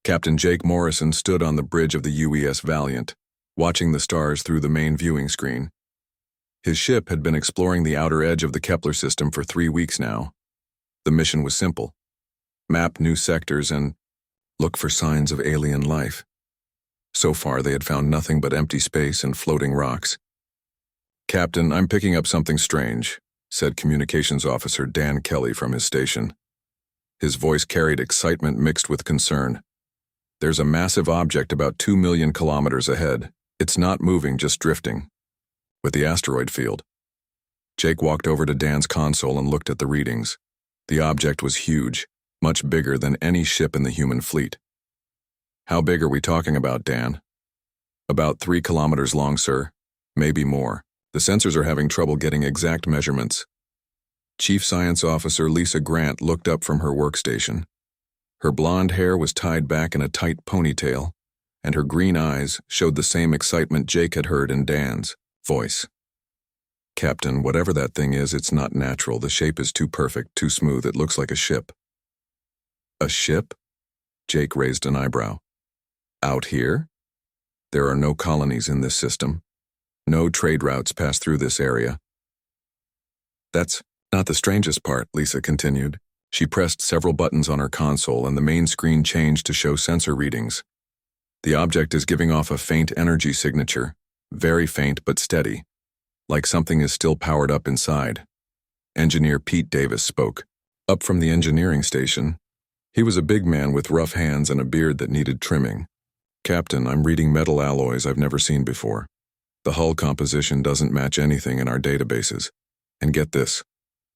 Captain Jake Morrison stood on the bridge of the UES Valiant, watching the stars through the main viewing screen. His ship had been exploring the outer edge of the Kepler system for 3 weeks now. The mission was simple: map new sectors and look for signs of alien life. So far, they had found nothing but empty space and floating rocks. "Captain, I'm picking up something strange," said Communications Officer Dan Kelly from his station. His voice carried excitement mixed with concern. "There's a massive object about 2 million kilometers ahead. It's not moving, just drifting with the asteroid field." Jake walked over to Dan's console and looked at the readings. The object was huge, much bigger than any ship in the human fleet. "How big are we talking about, Dan?" "About 3 kilometers long, sir. Maybe more. The sensors are having trouble getting exact measurements." Chief Science Officer Lisa Grant looked up from her workstation. Her blonde hair was tied back in a tight ponytail, and her green eyes showed the same excitement Jake had heard in Dan's voice. "Captain, whatever that thing is, it's not natural. The shape is too perfect, too smooth. It looks like a ship." "A ship?" Jake raised an eyebrow. "Out here? There are no colonies in this system. No trade routes pass through this area." "That's not the strangest part," Lisa continued. She pressed several buttons on her console and the main screen changed to show sensor readings. "The object is giving off a faint energy signature, very faint but steady, like something is still powered up inside." Engineer Pete Davis spoke, up from the engineering station. He was a big man with rough hands and a beard that needed trimming. "Captain, I'm reading metal alloys I've never seen before. The hull composition doesn't match anything in our databases. And get this,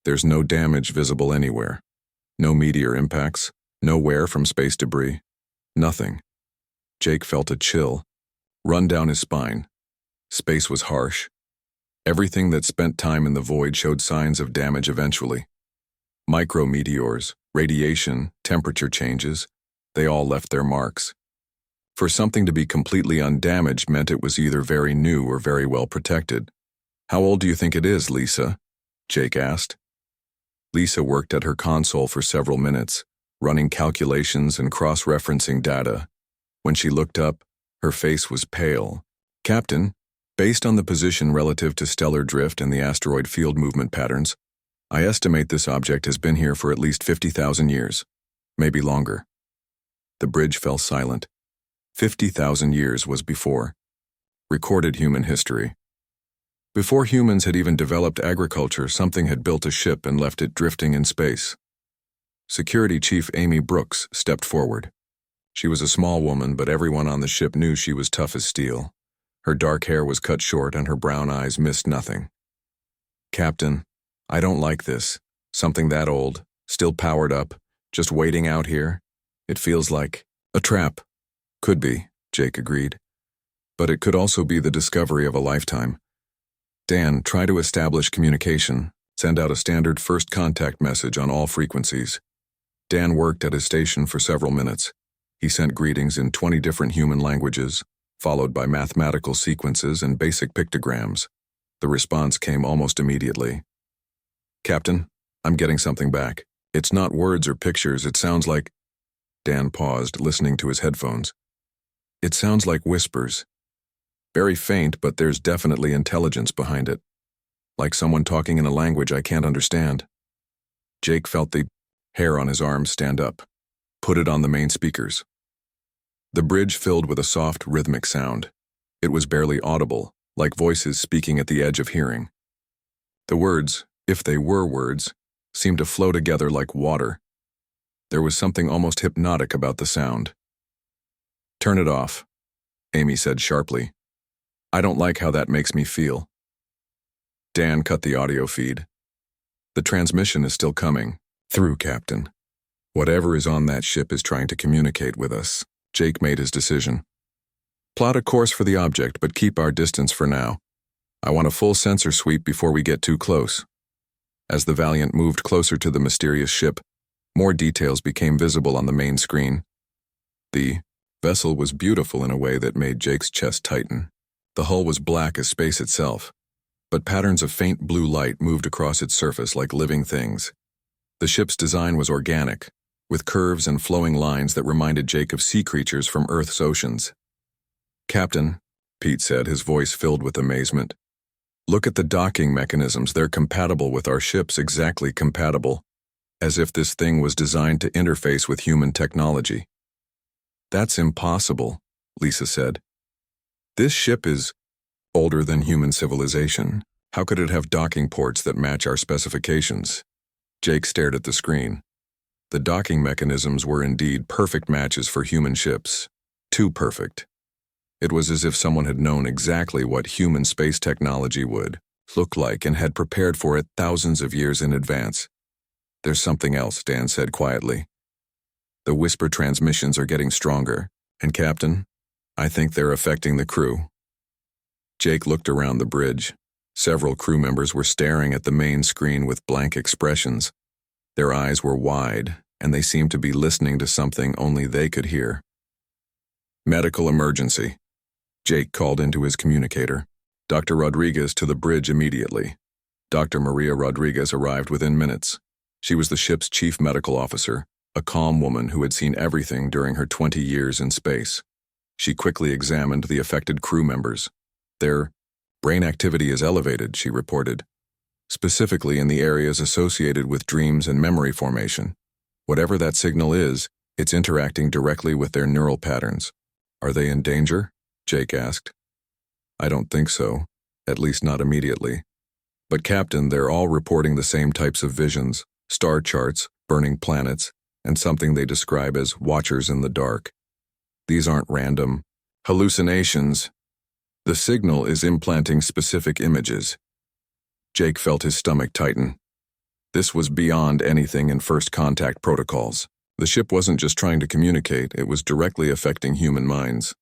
there's no damage visible anywhere. No meteor impacts, no wear from space debris. Nothing." Jake felt a chill run down his spine. Space was harsh. Everything that spent time in the void showed signs of damage eventually. Micrometeors, radiation, temperature changes, they all left their marks. For something to be completely undamaged meant it was either very new or very well protected. "How old do you think it is, Lisa?" Jake asked. Lisa worked at her console for several minutes, running calculations and cross-referencing data. When she looked up, her face was pale. "Captain, based on the position relative to stellar drift and the asteroid field movement patterns, I estimate this object has been here for at least 50,000 years, maybe longer." The bridge fell silent. 50,000 years was before recorded human history. Before humans had even developed agriculture, something had built a ship and left it drifting in space. Security Chief Amy Brooks stepped forward. She was a small woman, but everyone on the ship knew she was tough as steel. Her dark hair was cut short and her brown eyes missed nothing. "Captain, I don't like this. Something that old, still powered up, just waiting out here. It feels like a trap." "Could be," Jake agreed. "But it could also be the discovery of a lifetime. Dan, try to establish communication. Send out a standard first contact message on all frequencies." Dan worked at his station for several minutes. He sent greetings in 20 different human languages, followed by mathematical sequences and basic pictograms. The response came almost immediately. "Captain, I'm getting something back. It's not words or pictures, it sounds like..." Dan paused, listening to his headphones. "It sounds like whispers. Very faint, but there's definitely intelligence behind it. Like someone talking in a language I can't understand." Jake felt the hair on his arm stand up. "Put it on the main speakers." The bridge filled with a soft, rhythmic sound. It was barely audible, like voices speaking at the edge of hearing. The words, if they were words, seemed to flow together like water. There was something almost hypnotic about the sound. "Turn it off," Amy said sharply. "I don't like how that makes me feel." Dan cut the audio feed. "The transmission is still coming. Through, Captain. Whatever is on that ship is trying to communicate with us." Jake made his decision. "Plot a course for the object, but keep our distance for now. I want a full sensor sweep before we get too close." As the Valiant moved closer to the mysterious ship, more details became visible on the main screen. The vessel was beautiful in a way that made Jake's chest tighten. The hull was black as space itself, but patterns of faint blue light moved across its surface like living things. The ship's design was organic, with curves and flowing lines that reminded Jake of sea creatures from Earth's oceans. "Captain," Pete said, his voice filled with amazement. "Look at the docking mechanisms. They're compatible with our ships, exactly compatible, as if this thing was designed to interface with human technology." "That's impossible," Lisa said. "This ship is older than human civilization. How could it have docking ports that match our specifications?" Jake stared at the screen. The docking mechanisms were indeed perfect matches for human ships. Too perfect. It was as if someone had known exactly what human space technology would look like and had prepared for it thousands of years in advance. "There's something else," Dan said quietly. "The whisper transmissions are getting stronger, and Captain, I think they're affecting the crew." Jake looked around the bridge. Several crew members were staring at the main screen with blank expressions. Their eyes were wide, and they seemed to be listening to something only they could hear. "Medical emergency." Jake called into his communicator. "Dr. Rodriguez to the bridge immediately." Dr. Maria Rodriguez arrived within minutes. She was the ship's chief medical officer, a calm woman who had seen everything during her 20 years in space. She quickly examined the affected crew members. "Their brain activity is elevated," she reported, "specifically in the areas associated with dreams and memory formation. Whatever that signal is, it's interacting directly with their neural patterns." "Are they in danger?" Jake asked. "I don't think so, at least not immediately. But Captain, they're all reporting the same types of visions, star charts, burning planets, and something they describe as watchers in the dark. These aren't random hallucinations. The signal is implanting specific images." Jake felt his stomach tighten. This was beyond anything in first contact protocols. The ship wasn't just trying to communicate, it was directly affecting human minds.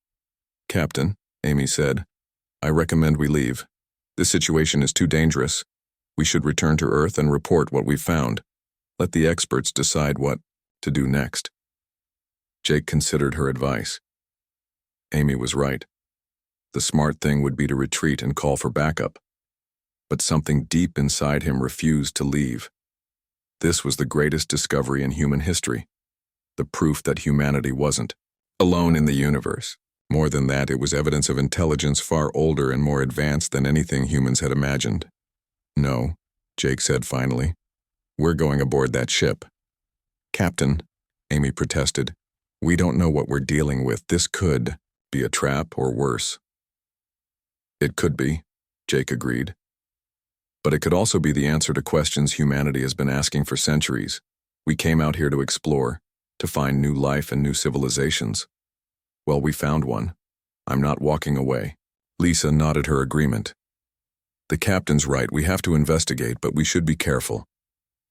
"Captain," Amy said, "I recommend we leave. This situation is too dangerous. We should return to Earth and report what we've found. Let the experts decide what to do next." Jake considered her advice. Amy was right. The smart thing would be to retreat and call for backup. But something deep inside him refused to leave. This was the greatest discovery in human history. The proof that humanity wasn't alone in the universe. More than that, it was evidence of intelligence far older and more advanced than anything humans had imagined. "No," Jake said finally. "We're going aboard that ship." "Captain," Amy protested, "we don't know what we're dealing with. This could be a trap or worse." "It could be," Jake agreed. "But it could also be the answer to questions humanity has been asking for centuries. We came out here to explore, to find new life and new civilizations. Well, we found one. I'm not walking away." Lisa nodded her agreement. "The captain's right. We have to investigate, but we should be careful.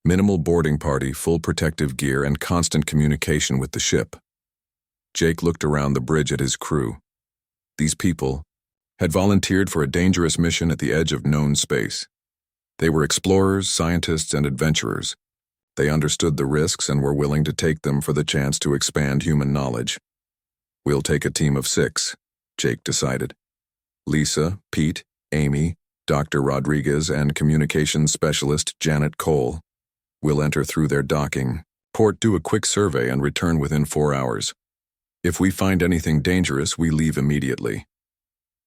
Minimal boarding party, full protective gear, and constant communication with the ship." Jake looked around the bridge at his crew. These people had volunteered for a dangerous mission at the edge of known space. They were explorers, scientists, and adventurers. They understood the risks and were willing to take them for the chance to expand human knowledge. "We'll take a team of 6, Jake decided. Lisa, Pete, Amy, Dr. Rodriguez, and communications specialist Janet Cole. We'll enter through their docking port, do a quick survey, and return within 4 hours. If we find anything dangerous, we leave immediately."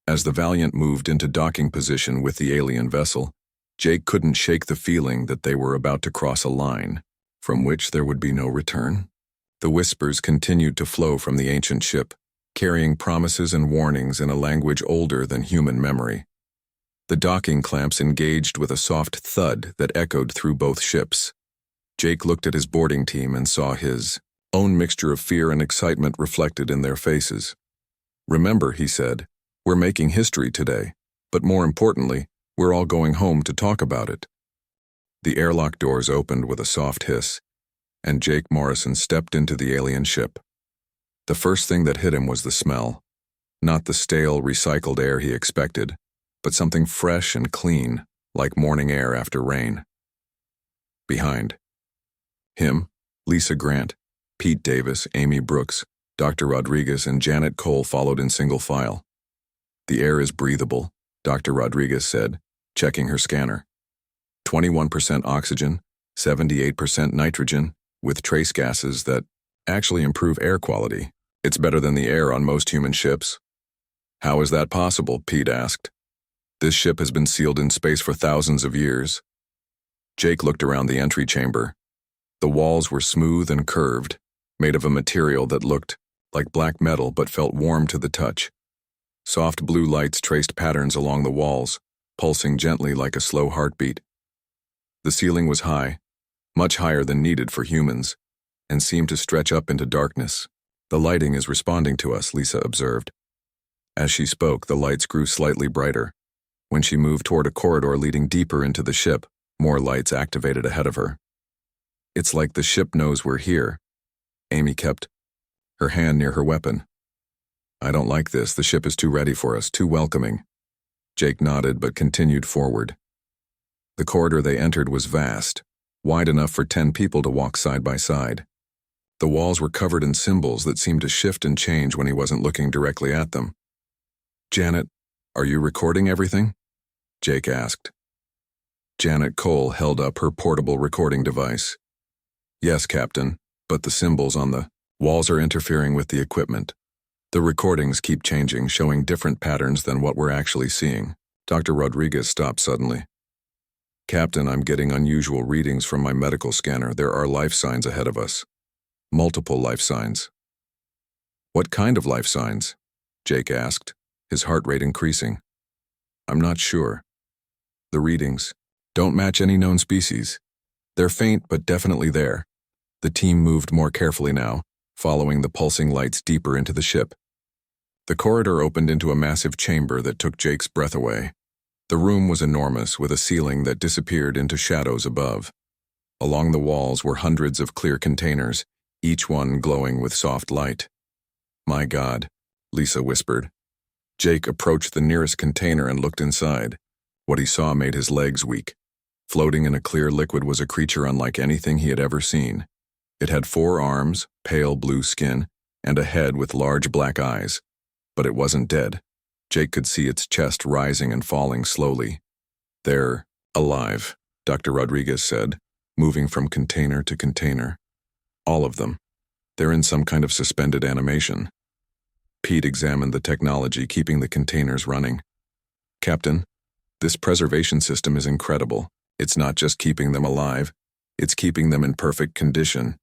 As the Valiant moved into docking position with the alien vessel, Jake couldn't shake the feeling that they were about to cross a line from which there would be no return. The whispers continued to flow from the ancient ship, carrying promises and warnings in a language older than human memory. The docking clamps engaged with a soft thud that echoed through both ships. Jake looked at his boarding team and saw his own mixture of fear and excitement reflected in their faces. "Remember," he said, "we're making history today, but more importantly, we're all going home to talk about it." The airlock doors opened with a soft hiss, and Jake Morrison stepped into the alien ship. The first thing that hit him was the smell. Not the stale, recycled air he expected, but something fresh and clean, like morning air after rain. Behind him, Lisa Grant, Pete Davis, Amy Brooks, Dr. Rodriguez, and Janet Cole followed in single file. "The air is breathable," Dr. Rodriguez said, checking her scanner. 21% oxygen, 78% nitrogen, with trace gases that actually improve air quality. It's better than the air on most human ships. How is that possible? Pete asked. This ship has been sealed in space for thousands of years. Jake looked around the entry chamber. The walls were smooth and curved, made of a material that looked like black metal but felt warm to the touch. Soft blue lights traced patterns along the walls, pulsing gently like a slow heartbeat. The ceiling was high, much higher than needed for humans, and seemed to stretch up into darkness. The lighting is responding to us, Lisa observed. As she spoke, the lights grew slightly brighter. When she moved toward a corridor leading deeper into the ship, more lights activated ahead of her. It's like the ship knows we're here. Amy kept her hand near her weapon. I don't like this. The ship is too ready for us, too welcoming. Jake nodded but continued forward. The corridor they entered was vast, wide enough for 10 people to walk side by side. The walls were covered in symbols that seemed to shift and change when he wasn't looking directly at them. Janet, are you recording everything? Jake asked. Janet Cole held up her portable recording device. Yes, Captain, but the symbols on the walls are interfering with the equipment. The recordings keep changing, showing different patterns than what we're actually seeing. Dr. Rodriguez stopped suddenly. Captain, I'm getting unusual readings from my medical scanner. There are life signs ahead of us. Multiple life signs. What kind of life signs? Jake asked, his heart rate increasing. I'm not sure. The readings don't match any known species. They're faint but definitely there. The team moved more carefully now, following the pulsing lights deeper into the ship. The corridor opened into a massive chamber that took Jake's breath away. The room was enormous, with a ceiling that disappeared into shadows above. Along the walls were hundreds of clear containers, each one glowing with soft light. My God, Lisa whispered. Jake approached the nearest container and looked inside. What he saw made his legs weak. Floating in a clear liquid was a creature unlike anything he had ever seen. It had 4 arms, pale blue skin, and a head with large black eyes. But it wasn't dead. Jake could see its chest rising and falling slowly. They're alive, Dr. Rodriguez said, moving from container to container. All of them. They're in some kind of suspended animation. Pete examined the technology, keeping the containers running. Captain, this preservation system is incredible. It's not just keeping them alive, it's keeping them in perfect condition.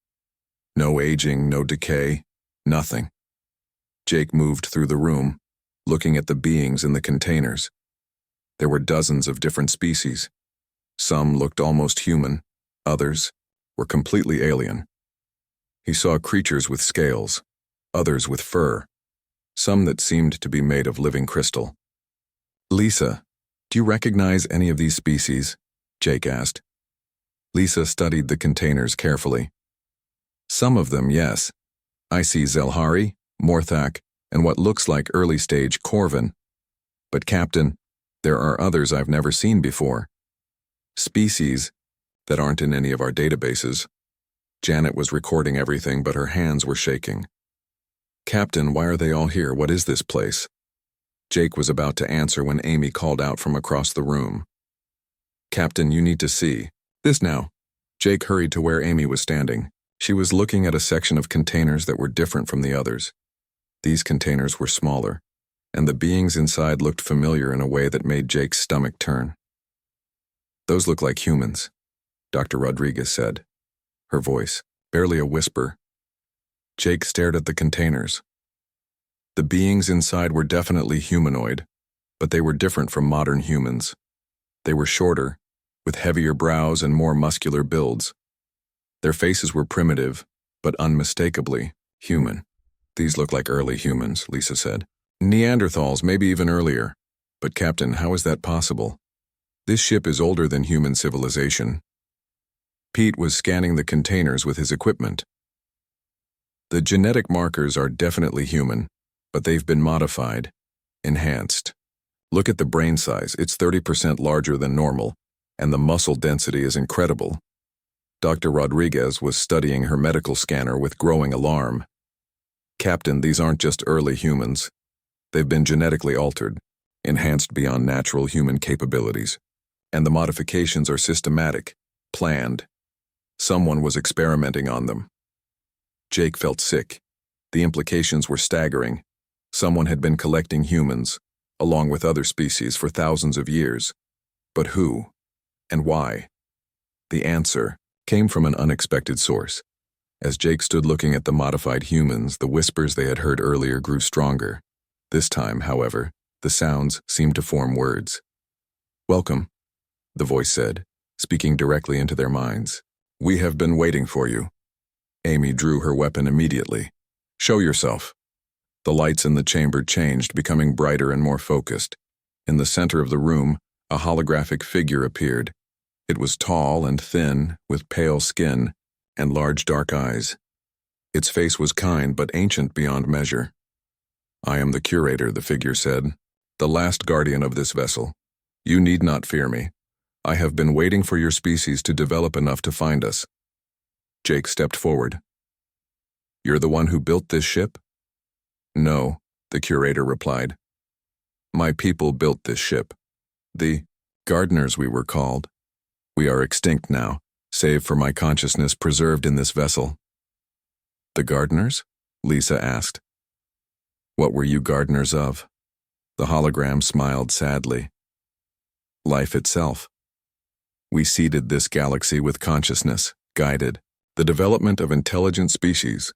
No aging, no decay, nothing. Jake moved through the room, looking at the beings in the containers. There were dozens of different species. Some looked almost human, others were completely alien. He saw creatures with scales, others with fur, some that seemed to be made of living crystal. Lisa, do you recognize any of these species? Jake asked. Lisa studied the containers carefully. Some of them, yes. I see Zelhari, Morthak, and what looks like early-stage Corvin. But Captain, there are others I've never seen before. Species that aren't in any of our databases. Janet was recording everything, but her hands were shaking. Captain, why are they all here? What is this place? Jake was about to answer when Amy called out from across the room. Captain, you need to see. This now. Jake hurried to where Amy was standing. She was looking at a section of containers that were different from the others. These containers were smaller, and the beings inside looked familiar in a way that made Jake's stomach turn. Those look like humans, Dr. Rodriguez said, her voice barely a whisper. Jake stared at the containers. The beings inside were definitely humanoid, but they were different from modern humans. They were shorter, with heavier brows and more muscular builds. Their faces were primitive, but unmistakably human. These look like early humans, Lisa said. Neanderthals, maybe even earlier. But Captain, how is that possible? This ship is older than human civilization. Pete was scanning the containers with his equipment. The genetic markers are definitely human, but they've been modified, enhanced. Look at the brain size, it's 30% larger than normal, and the muscle density is incredible. Dr. Rodriguez was studying her medical scanner with growing alarm. Captain, these aren't just early humans. They've been genetically altered, enhanced beyond natural human capabilities, and the modifications are systematic, planned. Someone was experimenting on them. Jake felt sick. The implications were staggering. Someone had been collecting humans, along with other species, for thousands of years. But who? And why? The answer came from an unexpected source. As Jake stood looking at the modified humans, the whispers they had heard earlier grew stronger. This time, however, the sounds seemed to form words. "Welcome," the voice said, speaking directly into their minds. "We have been waiting for you." Amy drew her weapon immediately. "Show yourself." The lights in the chamber changed, becoming brighter and more focused. In the center of the room, a holographic figure appeared. It was tall and thin, with pale skin and large dark eyes. Its face was kind but ancient beyond measure. "I am the curator," the figure said, "the last guardian of this vessel. You need not fear me. I have been waiting for your species to develop enough to find us." Jake stepped forward. "You're the one who built this ship?" "No," the curator replied. "My people built this ship. The gardeners, we were called. We are extinct now, save for my consciousness preserved in this vessel." "The gardeners?" Lisa asked. "What were you gardeners of?" The hologram smiled sadly. "Life itself. We seeded this galaxy with consciousness, guided the development of intelligent species,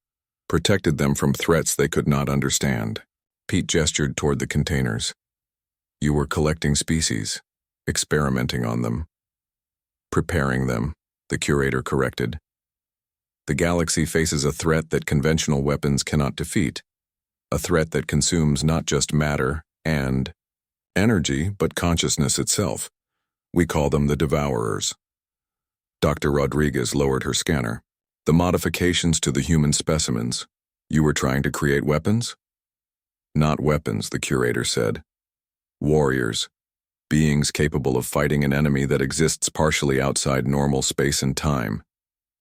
protected them from threats they could not understand." Pete gestured toward the containers. "You were collecting species, experimenting on them." "Preparing them," the curator corrected. "The galaxy faces a threat that conventional weapons cannot defeat, a threat that consumes not just matter and energy, but consciousness itself. We call them the Devourers." Dr. Rodriguez lowered her scanner. "The modifications to the human specimens. You were trying to create weapons?" "Not weapons," the curator said. "Warriors. Beings capable of fighting an enemy that exists partially outside normal space and time.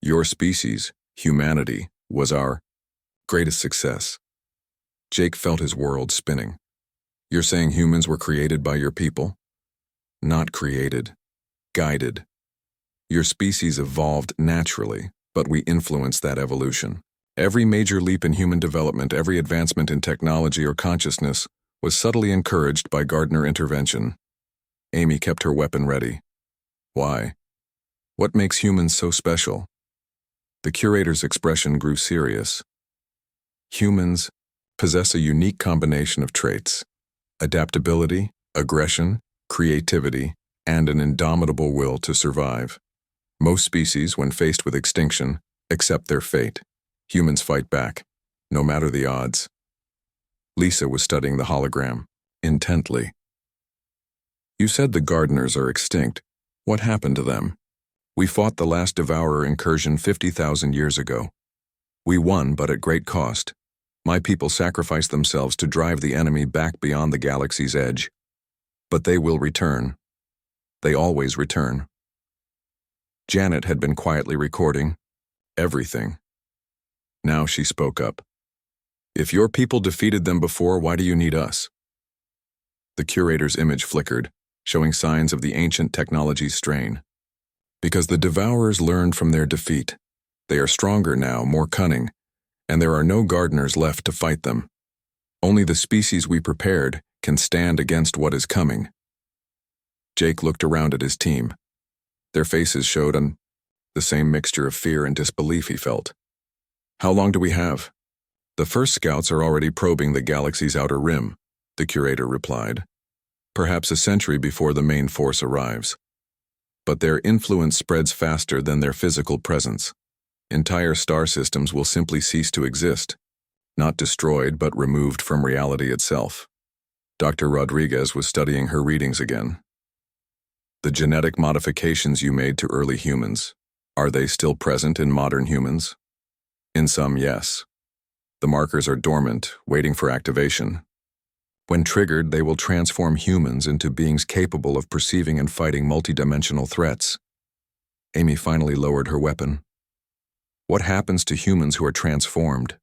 Your species, humanity, was our greatest success." Jake felt his world spinning. "You're saying humans were created by your people?" "Not created. Guided. Your species evolved naturally, but we influenced that evolution. Every major leap in human development, every advancement in technology or consciousness, was subtly encouraged by gardener intervention." Amy kept her weapon ready. "Why? What makes humans so special?" The curator's expression grew serious. "Humans possess a unique combination of traits: adaptability, aggression, creativity, and an indomitable will to survive. Most species, when faced with extinction, accept their fate. Humans fight back, no matter the odds." Lisa was studying the hologram intently. "You said the gardeners are extinct. What happened to them?" "We fought the last devourer incursion 50,000 years ago. We won, but at great cost. My people sacrificed themselves to drive the enemy back beyond the galaxy's edge. But they will return. They always return." Janet had been quietly recording everything. Now she spoke up. "If your people defeated them before, why do you need us?" The curator's image flickered, showing signs of the ancient technology's strain. "Because the Devourers learned from their defeat. They are stronger now, more cunning, and there are no gardeners left to fight them. Only the species we prepared can stand against what is coming." Jake looked around at his team. Their faces showed the same mixture of fear and disbelief he felt. "How long do we have?" "The first scouts are already probing the galaxy's outer rim," the curator replied. "Perhaps a century before the main force arrives. But their influence spreads faster than their physical presence. Entire star systems will simply cease to exist, not destroyed but removed from reality itself." Dr. Rodriguez was studying her readings again. "The genetic modifications you made to early humans, are they still present in modern humans?" "In some, yes. The markers are dormant, waiting for activation. When triggered, they will transform humans into beings capable of perceiving and fighting multidimensional threats." Amy finally lowered her weapon. "What happens to humans who are transformed?"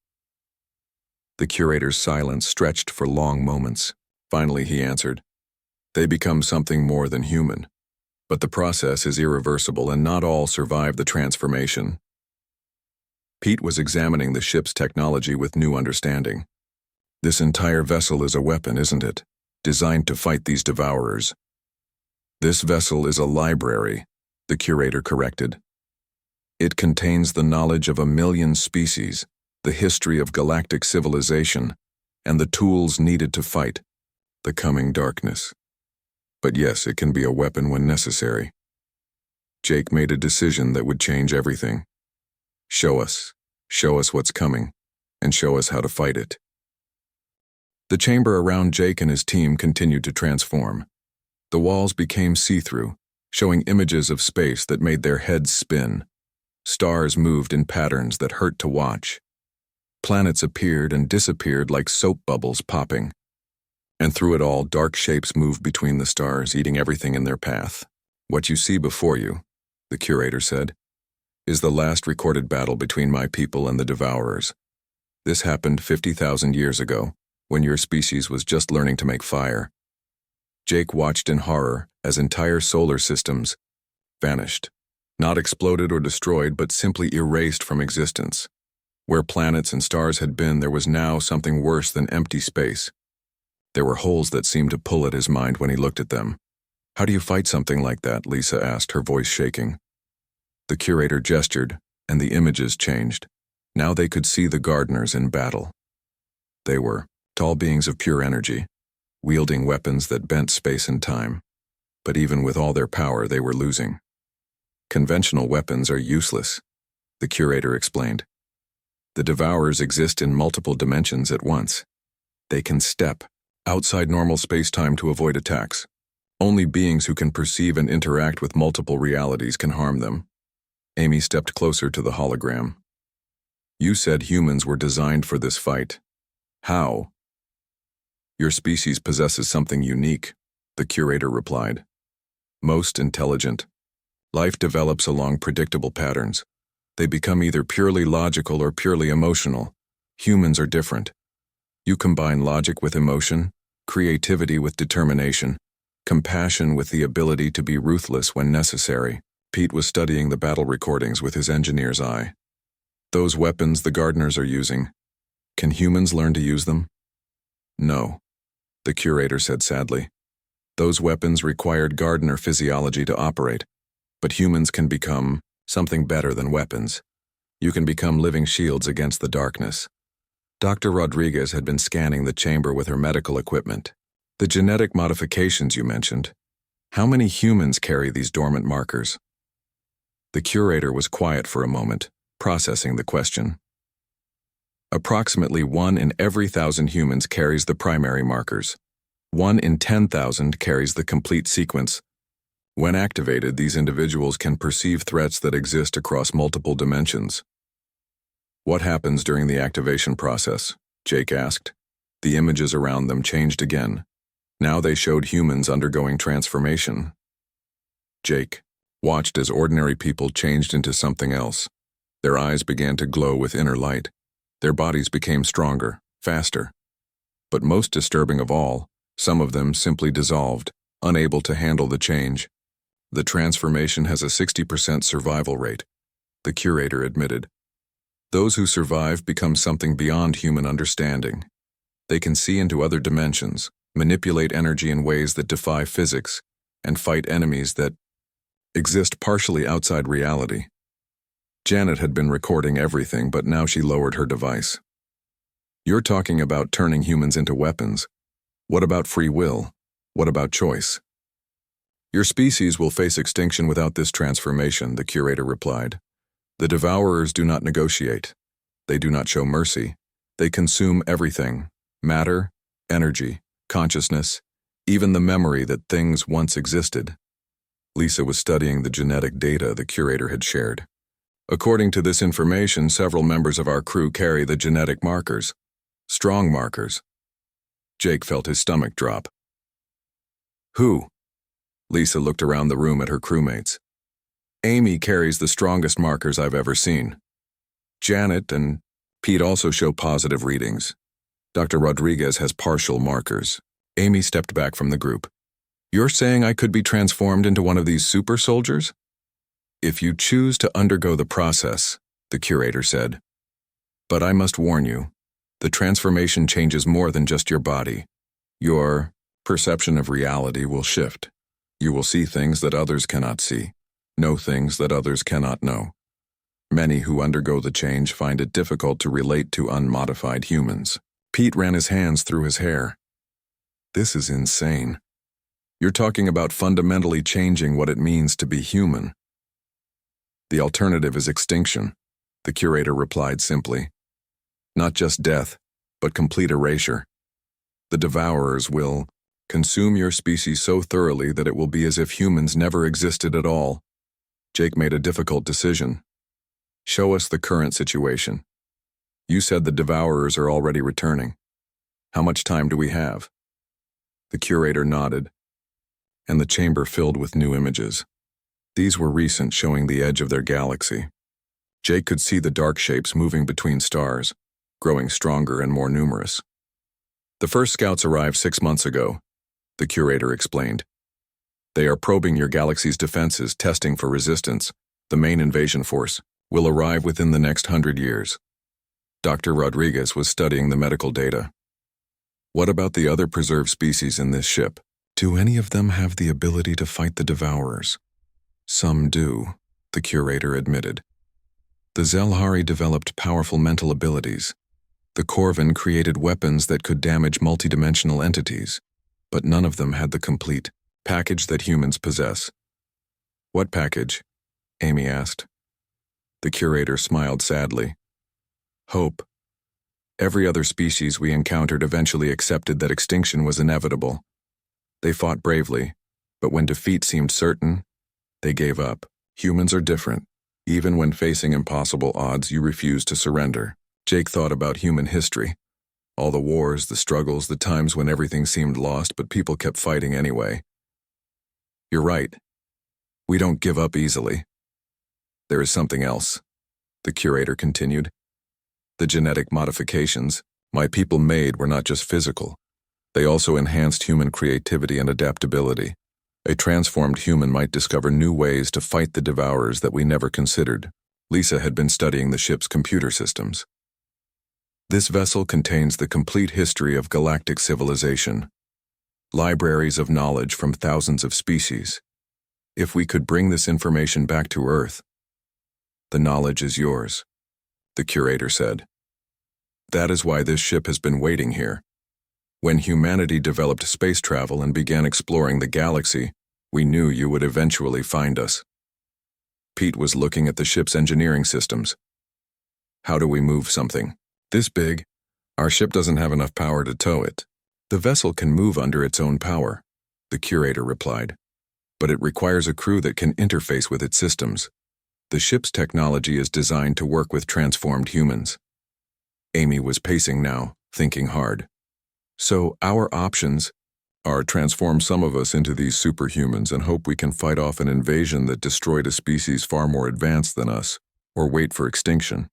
The curator's silence stretched for long moments. Finally he answered, "They become something more than human. But the process is irreversible and not all survive the transformation. Pete was examining the ship's technology with new understanding. This entire vessel is a weapon, isn't it? Designed to fight these devourers. This vessel is a library, the curator corrected. It contains the knowledge of 1,000,000 species, the history of galactic civilization, and the tools needed to fight the coming darkness. But yes, it can be a weapon when necessary. Jake made a decision that would change everything. Show us what's coming, and show us how to fight it. The chamber around Jake and his team continued to transform. The walls became see-through, showing images of space that made their heads spin. Stars moved in patterns that hurt to watch. Planets appeared and disappeared like soap bubbles popping. And through it all, dark shapes moved between the stars, eating everything in their path. What you see before you, the curator said, is the last recorded battle between my people and the devourers. This happened 50,000 years ago, when your species was just learning to make fire. Jake watched in horror as entire solar systems vanished. Not exploded or destroyed, but simply erased from existence. Where planets and stars had been, there was now something worse than empty space. There were holes that seemed to pull at his mind when he looked at them. How do you fight something like that? Lisa asked, her voice shaking. The curator gestured, and the images changed. Now they could see the gardeners in battle. They were tall beings of pure energy, wielding weapons that bent space and time. But even with all their power, they were losing. Conventional weapons are useless, the curator explained. The devourers exist in multiple dimensions at once. They can step outside normal space-time to avoid attacks. Only beings who can perceive and interact with multiple realities can harm them. Amy stepped closer to the hologram. You said humans were designed for this fight. How? Your species possesses something unique, the curator replied. Most intelligent. Life develops along predictable patterns. They become either purely logical or purely emotional. Humans are different. You combine logic with emotion, creativity with determination, compassion with the ability to be ruthless when necessary. Pete was studying the battle recordings with his engineer's eye. Those weapons the gardeners are using, can humans learn to use them? No, the curator said sadly. Those weapons required gardener physiology to operate, but humans can become something better than weapons. You can become living shields against the darkness. Dr. Rodriguez had been scanning the chamber with her medical equipment. The genetic modifications you mentioned, how many humans carry these dormant markers? The curator was quiet for a moment, processing the question. Approximately 1 in every 1,000 humans carries the primary markers. 1 in 10,000 carries the complete sequence. When activated, these individuals can perceive threats that exist across multiple dimensions. What happens during the activation process? Jake asked. The images around them changed again. Now they showed humans undergoing transformation. Jake watched as ordinary people changed into something else. Their eyes began to glow with inner light. Their bodies became stronger, faster. But most disturbing of all, some of them simply dissolved, unable to handle the change. The transformation has a 60% survival rate, the curator admitted. Those who survive become something beyond human understanding. They can see into other dimensions, manipulate energy in ways that defy physics, and fight enemies that exist partially outside reality. Janet had been recording everything, but now she lowered her device. You're talking about turning humans into weapons. What about free will? What about choice? Your species will face extinction without this transformation, the curator replied. The devourers do not negotiate. They do not show mercy. They consume everything: matter, energy, consciousness, even the memory that things once existed. Lisa was studying the genetic data the curator had shared. According to this information, several members of our crew carry the genetic markers. Strong markers. Jake felt his stomach drop. Who? Lisa looked around the room at her crewmates. Amy carries the strongest markers I've ever seen. Janet and Pete also show positive readings. Dr. Rodriguez has partial markers. Amy stepped back from the group. You're saying I could be transformed into one of these super soldiers? If you choose to undergo the process, the curator said. But I must warn you, the transformation changes more than just your body. Your perception of reality will shift. You will see things that others cannot see, know things that others cannot know. Many who undergo the change find it difficult to relate to unmodified humans. Pete ran his hands through his hair. This is insane. You're talking about fundamentally changing what it means to be human. The alternative is extinction, the curator replied simply. Not just death, but complete erasure. The devourers will consume your species so thoroughly that it will be as if humans never existed at all. Jake made a difficult decision. Show us the current situation. You said the devourers are already returning. How much time do we have? The curator nodded, and the chamber filled with new images. These were recent, showing the edge of their galaxy. Jake could see the dark shapes moving between stars, growing stronger and more numerous. The first scouts arrived 6 months ago, the curator explained. They are probing your galaxy's defenses, testing for resistance. The main invasion force will arrive within the next 100 years. Dr. Rodriguez was studying the medical data. What about the other preserved species in this ship? Do any of them have the ability to fight the devourers? Some do, the curator admitted. The Zelhari developed powerful mental abilities. The Corvin created weapons that could damage multidimensional entities, but none of them had the complete package that humans possess. What package? Amy asked. The curator smiled sadly. Hope. Every other species we encountered eventually accepted that extinction was inevitable. They fought bravely, but when defeat seemed certain, they gave up. Humans are different. Even when facing impossible odds, you refuse to surrender. Jake thought about human history. All the wars, the struggles, the times when everything seemed lost, but people kept fighting anyway. You're right. We don't give up easily. There is something else, the curator continued. The genetic modifications my people made were not just physical. They also enhanced human creativity and adaptability. A transformed human might discover new ways to fight the devourers that we never considered. Lisa had been studying the ship's computer systems. This vessel contains the complete history of galactic civilization, libraries of knowledge from thousands of species. If we could bring this information back to Earth, the knowledge is yours, the curator said. That is why this ship has been waiting here. When humanity developed space travel and began exploring the galaxy, we knew you would eventually find us. Pete was looking at the ship's engineering systems. How do we move something this big? Our ship doesn't have enough power to tow it. The vessel can move under its own power, the curator replied, but it requires a crew that can interface with its systems. The ship's technology is designed to work with transformed humans. Amy was pacing now, thinking hard. So our options are transform some of us into these superhumans and hope we can fight off an invasion that destroyed a species far more advanced than us, or wait for extinction.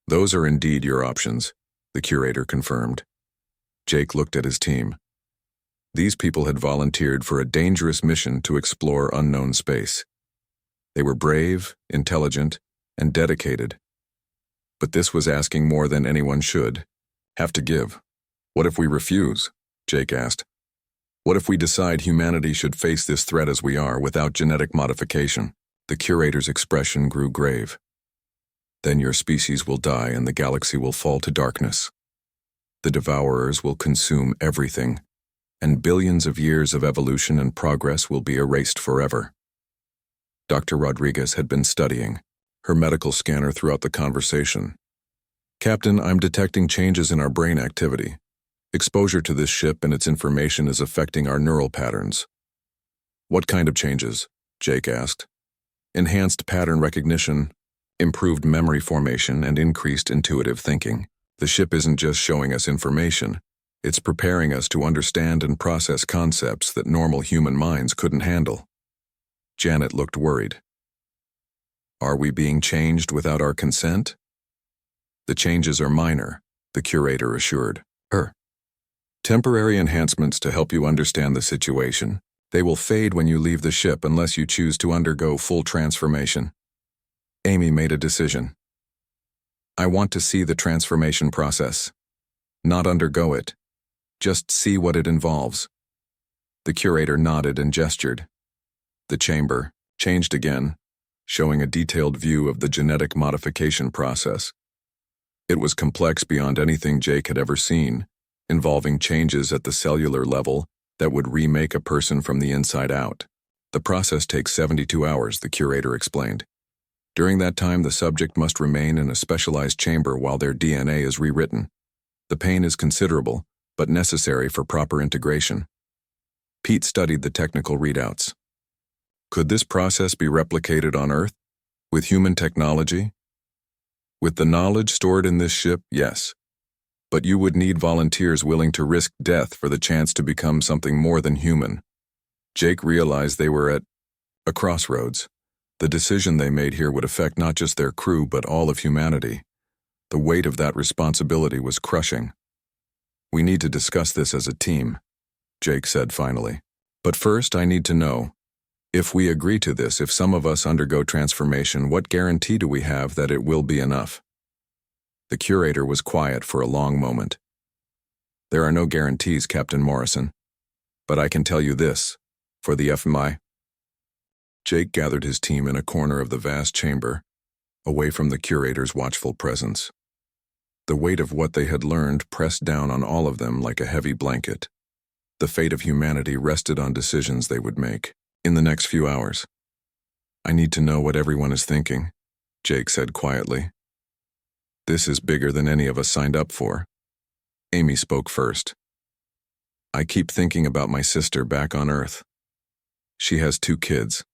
Those are indeed your options, the curator confirmed. Jake looked at his team. These people had volunteered for a dangerous mission to explore unknown space. They were brave, intelligent, and dedicated. But this was asking more than anyone should have to give. What if we refuse? Jake asked. What if we decide humanity should face this threat as we are, without genetic modification? The curator's expression grew grave. Then your species will die and the galaxy will fall to darkness. The devourers will consume everything, and billions of years of evolution and progress will be erased forever. Dr. Rodriguez had been studying her medical scanner throughout the conversation. Captain, I'm detecting changes in our brain activity. Exposure to this ship and its information is affecting our neural patterns. What kind of changes? Jake asked. Enhanced pattern recognition, improved memory formation, and increased intuitive thinking. The ship isn't just showing us information, it's preparing us to understand and process concepts that normal human minds couldn't handle. Janet looked worried. Are we being changed without our consent? The changes are minor, the curator assured her. Temporary enhancements to help you understand the situation, They will fade when you leave the ship unless you choose to undergo full transformation. Amy made a decision. I want to see the transformation process. Not undergo it. Just see what it involves. The curator nodded and gestured. The chamber changed again, showing a detailed view of the genetic modification process. It was complex beyond anything Jake had ever seen, involving changes at the cellular level that would remake a person from the inside out. The process takes 72 hours, the curator explained. During that time, the subject must remain in a specialized chamber while their DNA is rewritten. The pain is considerable, but necessary for proper integration. Pete studied the technical readouts. Could this process be replicated on Earth? With human technology? With the knowledge stored in this ship, yes. But you would need volunteers willing to risk death for the chance to become something more than human. Jake realized they were at a crossroads. The decision they made here would affect not just their crew but all of humanity. The weight of that responsibility was crushing. We need to discuss this as a team, Jake said finally. But first I need to know, if we agree to this, if some of us undergo transformation, what guarantee do we have that it will be enough? The curator was quiet for a long moment. There are no guarantees, Captain Morrison. But I can tell you this, for the HFY. Jake gathered his team in a corner of the vast chamber, away from the curator's watchful presence. The weight of what they had learned pressed down on all of them like a heavy blanket. The fate of humanity rested on decisions they would make in the next few hours. I need to know what everyone is thinking, Jake said quietly. This is bigger than any of us signed up for. Amy spoke first. I keep thinking about my sister back on Earth. She has 2 kids.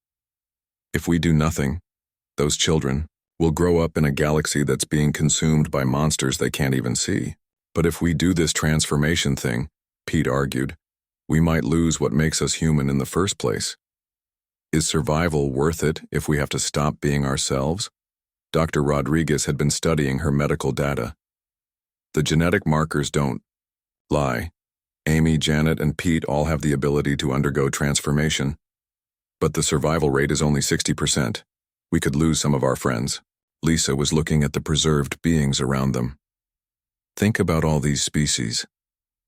If we do nothing, those children will grow up in a galaxy that's being consumed by monsters they can't even see. But if we do this transformation thing, Pete argued, we might lose what makes us human in the first place. Is survival worth it if we have to stop being ourselves? Dr. Rodriguez had been studying her medical data. The genetic markers don't lie. Amy, Janet, and Pete all have the ability to undergo transformation. But the survival rate is only 60%. We could lose some of our friends. Lisa was looking at the preserved beings around them. Think about all these species.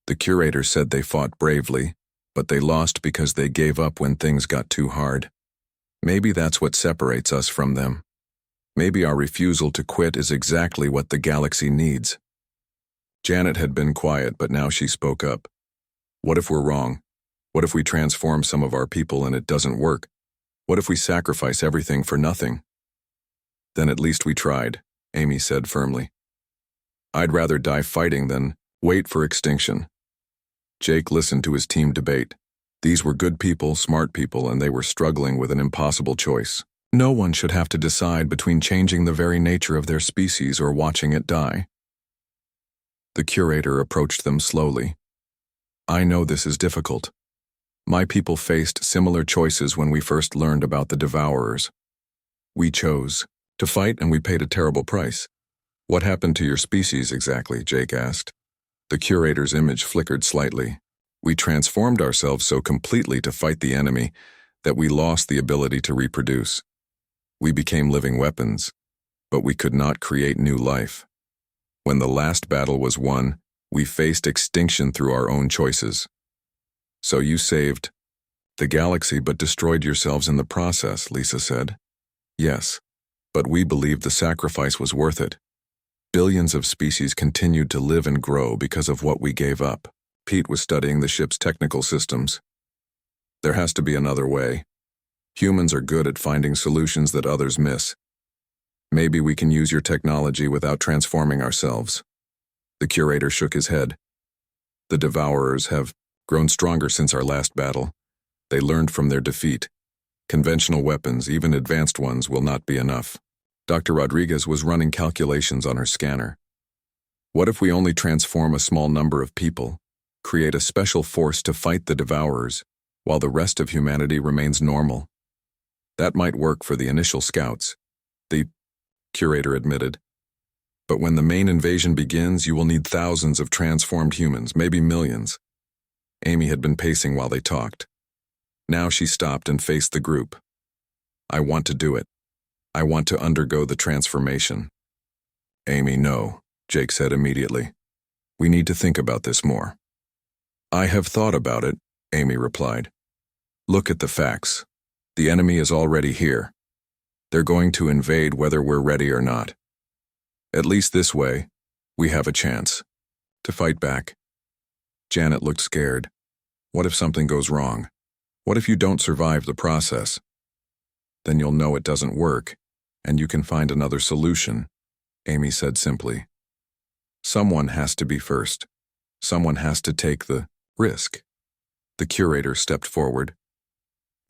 The curator said they fought bravely, but they lost because they gave up when things got too hard. Maybe that's what separates us from them. Maybe our refusal to quit is exactly what the galaxy needs. Janet had been quiet, but now she spoke up. What if we're wrong? What if we transform some of our people and it doesn't work? What if we sacrifice everything for nothing? Then at least we tried, Amy said firmly. I'd rather die fighting than wait for extinction. Jake listened to his team debate. These were good people, smart people, and they were struggling with an impossible choice. No one should have to decide between changing the very nature of their species or watching it die. The curator approached them slowly. I know this is difficult. My people faced similar choices when we first learned about the Devourers. We chose to fight and we paid a terrible price. What happened to your species exactly? Jake asked. The curator's image flickered slightly. We transformed ourselves so completely to fight the enemy that we lost the ability to reproduce. We became living weapons, but we could not create new life. When the last battle was won, we faced extinction through our own choices. So you saved the galaxy but destroyed yourselves in the process, Lisa said. Yes, but we believed the sacrifice was worth it. Billions of species continued to live and grow because of what we gave up. Pete was studying the ship's technical systems. There has to be another way. Humans are good at finding solutions that others miss. Maybe we can use your technology without transforming ourselves. The curator shook his head. The Devourers have grown stronger since our last battle. They learned from their defeat. Conventional weapons, even advanced ones, will not be enough. Dr. Rodriguez was running calculations on her scanner. What if we only transform a small number of people, create a special force to fight the Devourers, while the rest of humanity remains normal? That might work for the initial scouts, the curator admitted. But when the main invasion begins, you will need thousands of transformed humans, maybe millions. Amy had been pacing while they talked. Now she stopped and faced the group. I want to do it. I want to undergo the transformation. Amy, no, Jake said immediately. We need to think about this more. I have thought about it, Amy replied. Look at the facts. The enemy is already here. They're going to invade whether we're ready or not. At least this way, we have a chance to fight back. Janet looked scared. What if something goes wrong? What if you don't survive the process? Then you'll know it doesn't work, and you can find another solution, Amy said simply. Someone has to be first. Someone has to take the risk. The curator stepped forward.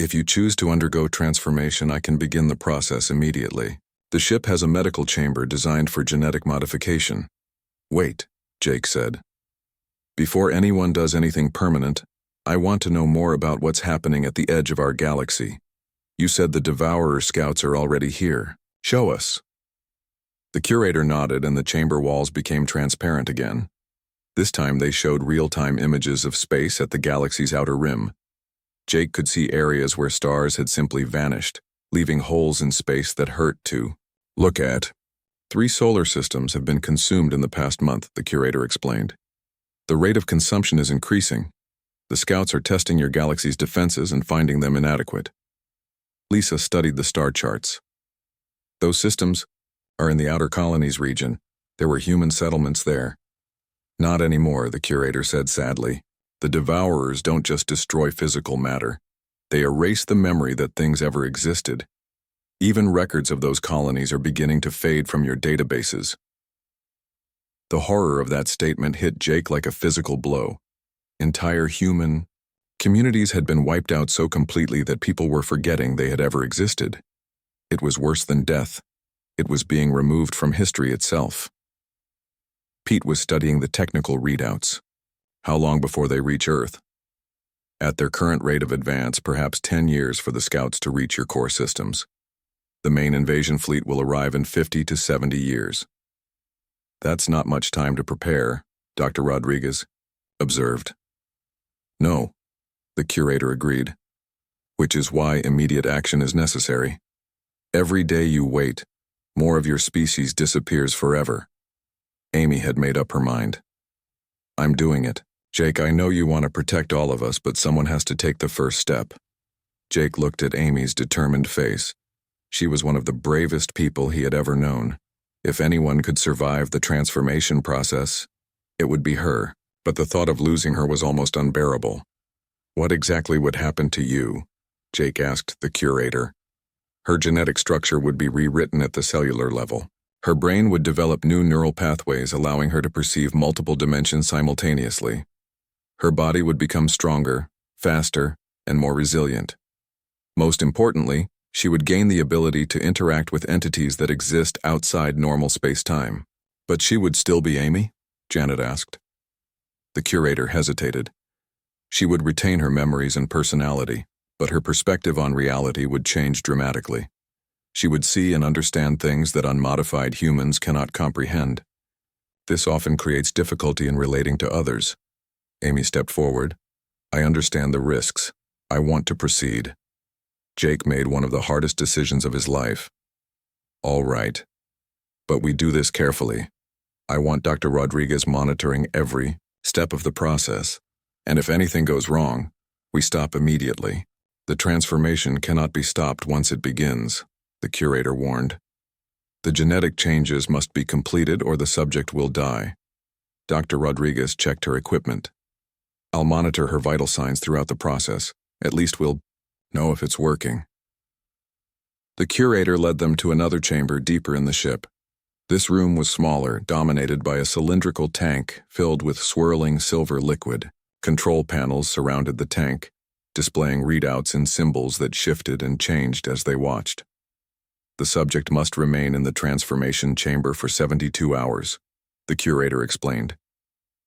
If you choose to undergo transformation, I can begin the process immediately. The ship has a medical chamber designed for genetic modification. Wait, Jake said. Before anyone does anything permanent, I want to know more about what's happening at the edge of our galaxy. You said the Devourer scouts are already here. Show us. The curator nodded and the chamber walls became transparent again. This time they showed real-time images of space at the galaxy's outer rim. Jake could see areas where stars had simply vanished, leaving holes in space that hurt to look at. 3 solar systems have been consumed in the past month, the curator explained. The rate of consumption is increasing. The scouts are testing your galaxy's defenses and finding them inadequate. Lisa studied the star charts. Those systems are in the outer colonies region. There were human settlements there. Not anymore, the curator said sadly. The Devourers don't just destroy physical matter. They erase the memory that things ever existed. Even records of those colonies are beginning to fade from your databases. The horror of that statement hit Jake like a physical blow. Entire human communities had been wiped out so completely that people were forgetting they had ever existed. It was worse than death. It was being removed from history itself. Pete was studying the technical readouts. How long before they reach Earth? At their current rate of advance, perhaps 10 years for the scouts to reach your core systems. The main invasion fleet will arrive in 50 to 70 years. That's not much time to prepare, Dr. Rodriguez observed. No, the curator agreed, which is why immediate action is necessary. Every day you wait, more of your species disappears forever. Amy had made up her mind. I'm doing it. Jake, I know you want to protect all of us, but someone has to take the first step. Jake looked at Amy's determined face. She was one of the bravest people he had ever known. If anyone could survive the transformation process, it would be her, but the thought of losing her was almost unbearable. What exactly would happen to you? Jake asked the curator. Her genetic structure would be rewritten at the cellular level. Her brain would develop new neural pathways, allowing her to perceive multiple dimensions simultaneously. Her body would become stronger, faster, and more resilient. Most importantly, she would gain the ability to interact with entities that exist outside normal space-time. But she would still be Amy? Janet asked. The curator hesitated. She would retain her memories and personality, but her perspective on reality would change dramatically. She would see and understand things that unmodified humans cannot comprehend. This often creates difficulty in relating to others. Amy stepped forward. I understand the risks. I want to proceed. Jake made one of the hardest decisions of his life. All right. But we do this carefully. I want Dr. Rodriguez monitoring every step of the process. And if anything goes wrong, we stop immediately. The transformation cannot be stopped once it begins, the curator warned. The genetic changes must be completed or the subject will die. Dr. Rodriguez checked her equipment. I'll monitor her vital signs throughout the process. At least we'll know if it's working. The curator led them to another chamber deeper in the ship. This room was smaller, dominated by a cylindrical tank filled with swirling silver liquid. Control panels surrounded the tank, displaying readouts and symbols that shifted and changed as they watched. The subject must remain in the transformation chamber for 72 hours, the curator explained.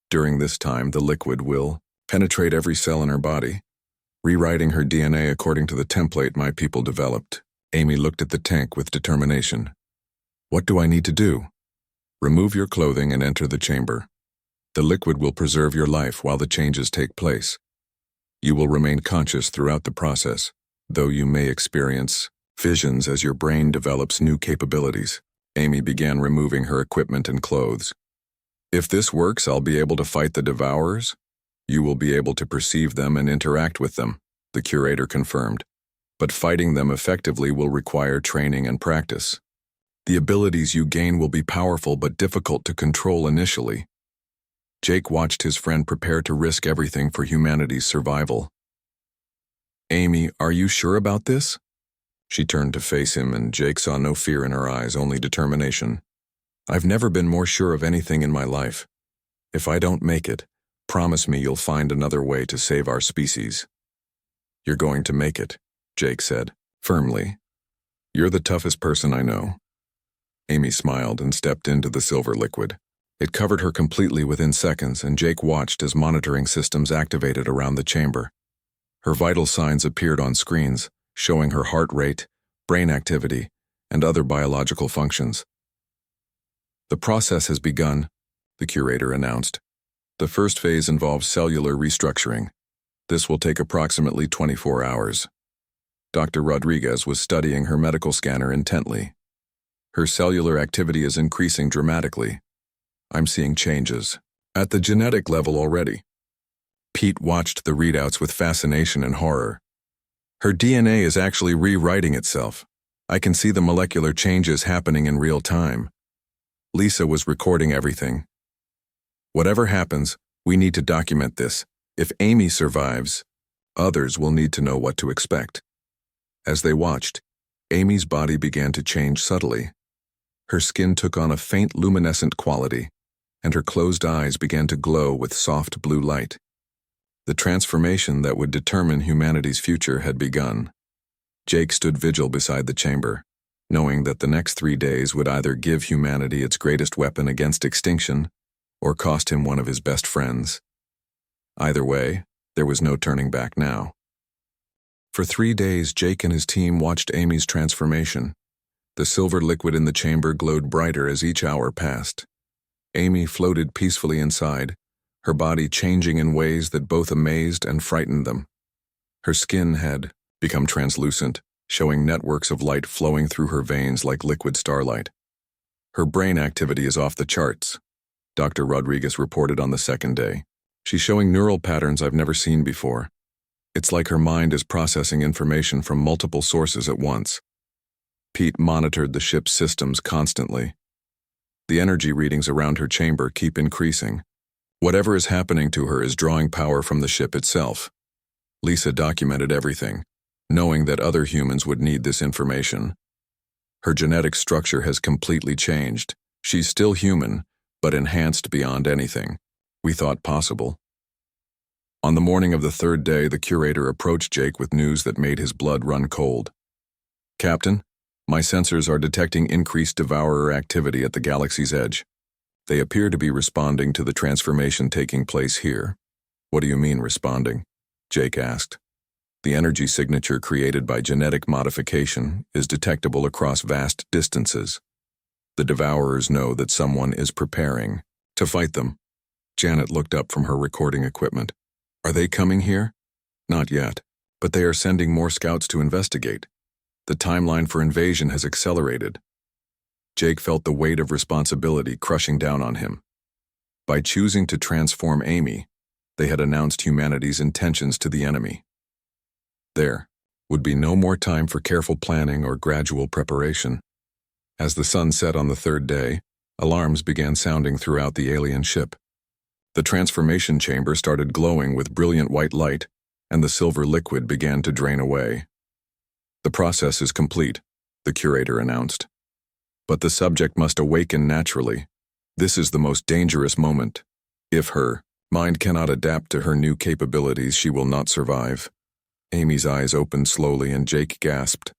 During this time, the liquid will penetrate every cell in her body, rewriting her DNA according to the template my people developed. Amy looked at the tank with determination. What do I need to do? Remove your clothing and enter the chamber. The liquid will preserve your life while the changes take place. You will remain conscious throughout the process, though you may experience visions as your brain develops new capabilities. Amy began removing her equipment and clothes. If this works, I'll be able to fight the Devourers. You will be able to perceive them and interact with them, the curator confirmed. But fighting them effectively will require training and practice. The abilities you gain will be powerful but difficult to control initially. Jake watched his friend prepare to risk everything for humanity's survival. Amy, are you sure about this? She turned to face him, and Jake saw no fear in her eyes, only determination. I've never been more sure of anything in my life. If I don't make it, promise me you'll find another way to save our species. You're going to make it, Jake said, firmly. You're the toughest person I know. Amy smiled and stepped into the silver liquid. It covered her completely within seconds, and Jake watched as monitoring systems activated around the chamber. Her vital signs appeared on screens, showing her heart rate, brain activity, and other biological functions. The process has begun, the curator announced. The first phase involves cellular restructuring. This will take approximately 24 hours. Dr. Rodriguez was studying her medical scanner intently. Her cellular activity is increasing dramatically. I'm seeing changes at the genetic level already. Pete watched the readouts with fascination and horror. Her DNA is actually rewriting itself. I can see the molecular changes happening in real time. Lisa was recording everything. Whatever happens, we need to document this. If Amy survives, others will need to know what to expect. As they watched, Amy's body began to change subtly. Her skin took on a faint luminescent quality, and her closed eyes began to glow with soft blue light. The transformation that would determine humanity's future had begun. Jake stood vigil beside the chamber, knowing that the next 3 days would either give humanity its greatest weapon against extinction or cost him one of his best friends. Either way, there was no turning back now. For 3 days, Jake and his team watched Amy's transformation. The silver liquid in the chamber glowed brighter as each hour passed. Amy floated peacefully inside, her body changing in ways that both amazed and frightened them. Her skin had become translucent, showing networks of light flowing through her veins like liquid starlight. Her brain activity is off the charts, Dr. Rodriguez reported on the second day. She's showing neural patterns I've never seen before. It's like her mind is processing information from multiple sources at once. Pete monitored the ship's systems constantly. The energy readings around her chamber keep increasing. Whatever is happening to her is drawing power from the ship itself. Lisa documented everything, knowing that other humans would need this information. Her genetic structure has completely changed. She's still human, but enhanced beyond anything we thought possible. On the morning of the third day, the curator approached Jake with news that made his blood run cold. Captain, my sensors are detecting increased devourer activity at the galaxy's edge. They appear to be responding to the transformation taking place here. What do you mean, responding? Jake asked. The energy signature created by genetic modification is detectable across vast distances. The Devourers know that someone is preparing to fight them. Janet looked up from her recording equipment. Are they coming here? Not yet, but they are sending more scouts to investigate. The timeline for invasion has accelerated. Jake felt the weight of responsibility crushing down on him. By choosing to transform Amy, they had announced humanity's intentions to the enemy. There would be no more time for careful planning or gradual preparation. As the sun set on the third day, alarms began sounding throughout the alien ship. The transformation chamber started glowing with brilliant white light, and the silver liquid began to drain away. The process is complete, the curator announced. But the subject must awaken naturally. This is the most dangerous moment. If her mind cannot adapt to her new capabilities, she will not survive. Amy's eyes opened slowly, and Jake gasped.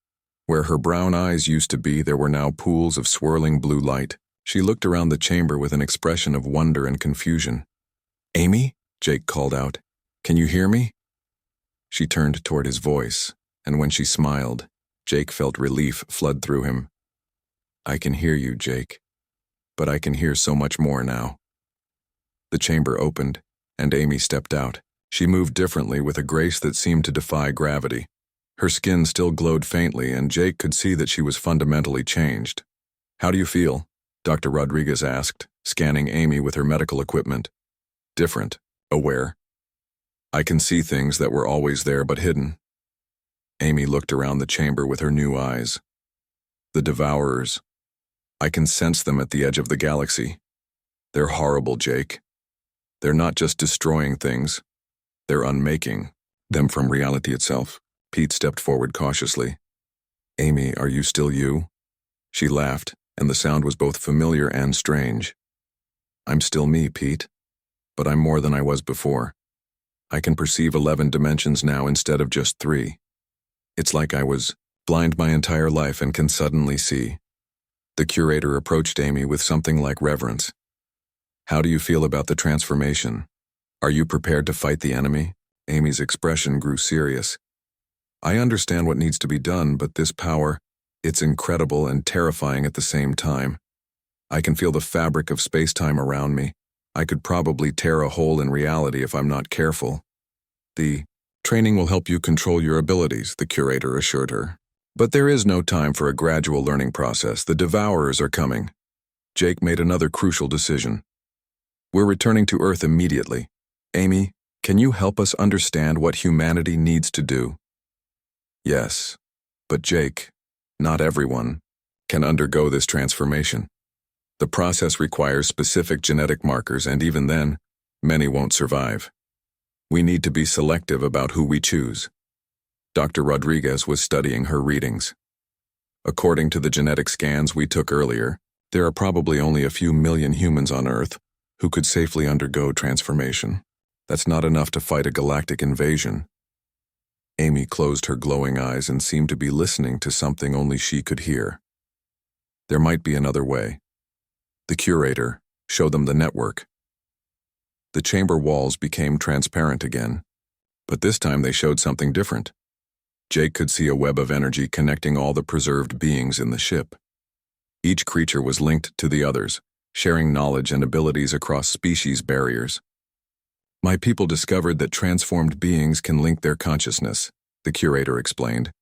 Where her brown eyes used to be, there were now pools of swirling blue light. She looked around the chamber with an expression of wonder and confusion. Amy? Jake called out. Can you hear me? She turned toward his voice, and when she smiled, Jake felt relief flood through him. I can hear you, Jake, but I can hear so much more now. The chamber opened, and Amy stepped out. She moved differently with a grace that seemed to defy gravity. Her skin still glowed faintly, and Jake could see that she was fundamentally changed. "How do you feel?" Dr. Rodriguez asked, scanning Amy with her medical equipment. "Different. Aware. I can see things that were always there but hidden." Amy looked around the chamber with her new eyes. "The Devourers. I can sense them at the edge of the galaxy. They're horrible, Jake. They're not just destroying things. They're unmaking them from reality itself." Pete stepped forward cautiously. "Amy, are you still you?" She laughed, and the sound was both familiar and strange. "I'm still me, Pete. But I'm more than I was before. I can perceive 11 dimensions now instead of just 3. It's like I was blind my entire life and can suddenly see." The curator approached Amy with something like reverence. "How do you feel about the transformation? Are you prepared to fight the enemy?" Amy's expression grew serious. "I understand what needs to be done, but this power, it's incredible and terrifying at the same time. I can feel the fabric of space-time around me. I could probably tear a hole in reality if I'm not careful." "The training will help you control your abilities," the curator assured her. "But there is no time for a gradual learning process. The Devourers are coming." Jake made another crucial decision. "We're returning to Earth immediately. Amy, can you help us understand what humanity needs to do?" "Yes, but Jake, not everyone can undergo this transformation. The process requires specific genetic markers, and even then, many won't survive. We need to be selective about who we choose." Dr. Rodriguez was studying her readings. "According to the genetic scans we took earlier, there are probably only a few million humans on Earth who could safely undergo transformation. That's not enough to fight a galactic invasion." Amy closed her glowing eyes and seemed to be listening to something only she could hear. "There might be another way." The curator showed them the network. The chamber walls became transparent again, but this time they showed something different. Jake could see a web of energy connecting all the preserved beings in the ship. Each creature was linked to the others, sharing knowledge and abilities across species barriers. "My people discovered that transformed beings can link their consciousness," the curator explained.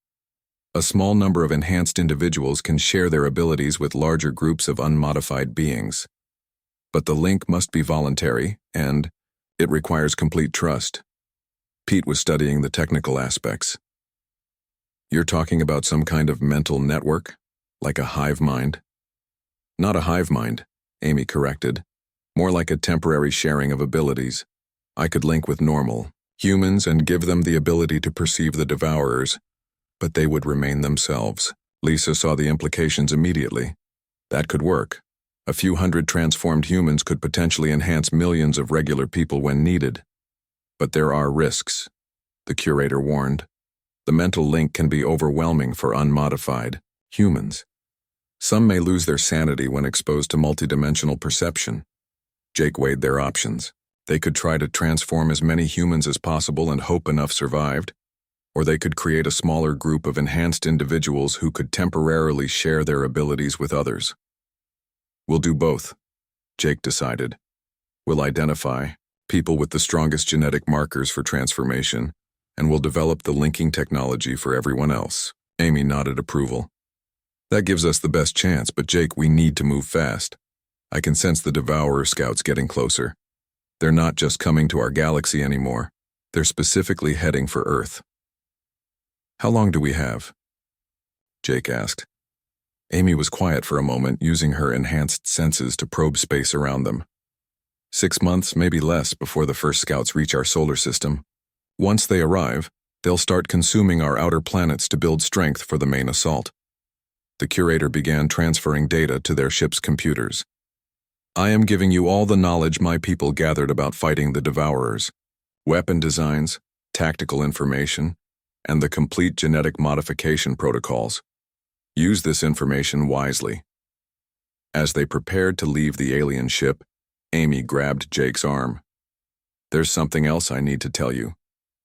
"A small number of enhanced individuals can share their abilities with larger groups of unmodified beings. But the link must be voluntary, and it requires complete trust." Pete was studying the technical aspects. "You're talking about some kind of mental network? Like a hive mind?" "Not a hive mind," Amy corrected. "More like a temporary sharing of abilities. I could link with normal humans and give them the ability to perceive the Devourers, but they would remain themselves." Lisa saw the implications immediately. That could work. A few hundred transformed humans could potentially enhance millions of regular people when needed. "But there are risks," the curator warned. "The mental link can be overwhelming for unmodified humans. Some may lose their sanity when exposed to multidimensional perception." Jake weighed their options. They could try to transform as many humans as possible and hope enough survived, or they could create a smaller group of enhanced individuals who could temporarily share their abilities with others. "We'll do both," Jake decided. "We'll identify people with the strongest genetic markers for transformation, and we'll develop the linking technology for everyone else." Amy nodded approval. "That gives us the best chance, but Jake, we need to move fast. I can sense the Devourer scouts getting closer. They're not just coming to our galaxy anymore. They're specifically heading for Earth." "How long do we have?" Jake asked. Amy was quiet for a moment, using her enhanced senses to probe space around them. 6 months, maybe less, before the first scouts reach our solar system. Once they arrive, they'll start consuming our outer planets to build strength for the main assault." The curator began transferring data to their ship's computers. "I am giving you all the knowledge my people gathered about fighting the Devourers. Weapon designs, tactical information, and the complete genetic modification protocols. Use this information wisely." As they prepared to leave the alien ship, Amy grabbed Jake's arm. "There's something else I need to tell you.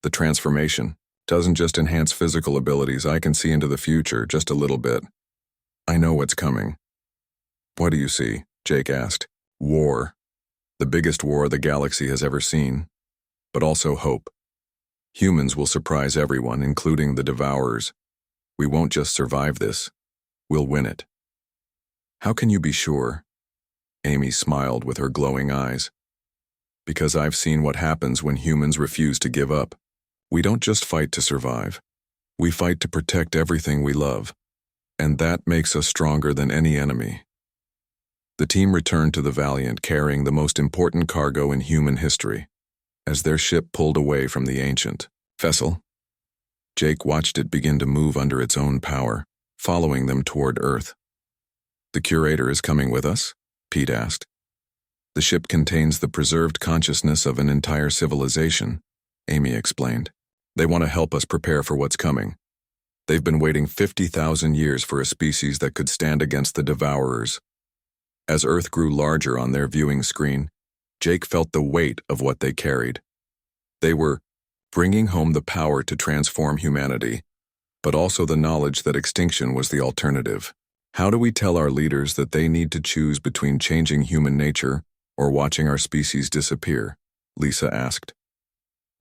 The transformation doesn't just enhance physical abilities. I can see into the future, just a little bit. I know what's coming." "What do you see?" Jake asked. "War. The biggest war the galaxy has ever seen. But also hope. Humans will surprise everyone, including the Devourers. We won't just survive this. We'll win it. How can you be sure? Amy smiled with her glowing eyes. Because I've seen what happens when humans refuse to give up. We don't just fight to survive. We fight to protect everything we love. And that makes us stronger than any enemy. The team returned to the Valiant carrying the most important cargo in human history. As their ship pulled away from the ancient vessel, Jake watched it begin to move under its own power, following them toward Earth. The curator is coming with us? Pete asked. The ship contains the preserved consciousness of an entire civilization, Amy explained. They want to help us prepare for what's coming. They've been waiting 50,000 years for a species that could stand against the Devourers. As Earth grew larger on their viewing screen, Jake felt the weight of what they carried. They were bringing home the power to transform humanity, but also the knowledge that extinction was the alternative. How do we tell our leaders that they need to choose between changing human nature or watching our species disappear? Lisa asked.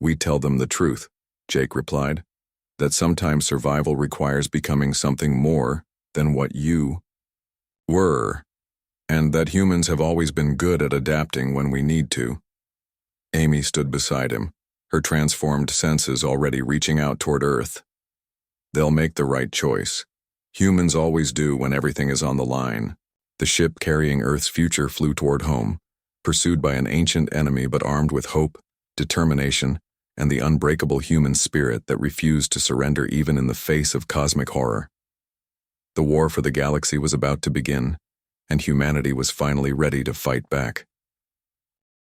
We tell them the truth, Jake replied, that sometimes survival requires becoming something more than what you were, and that humans have always been good at adapting when we need to. Amy stood beside him, her transformed senses already reaching out toward Earth. They'll make the right choice. Humans always do when everything is on the line. The ship carrying Earth's future flew toward home, pursued by an ancient enemy but armed with hope, determination, and the unbreakable human spirit that refused to surrender even in the face of cosmic horror. The war for the galaxy was about to begin, and humanity was finally ready to fight back.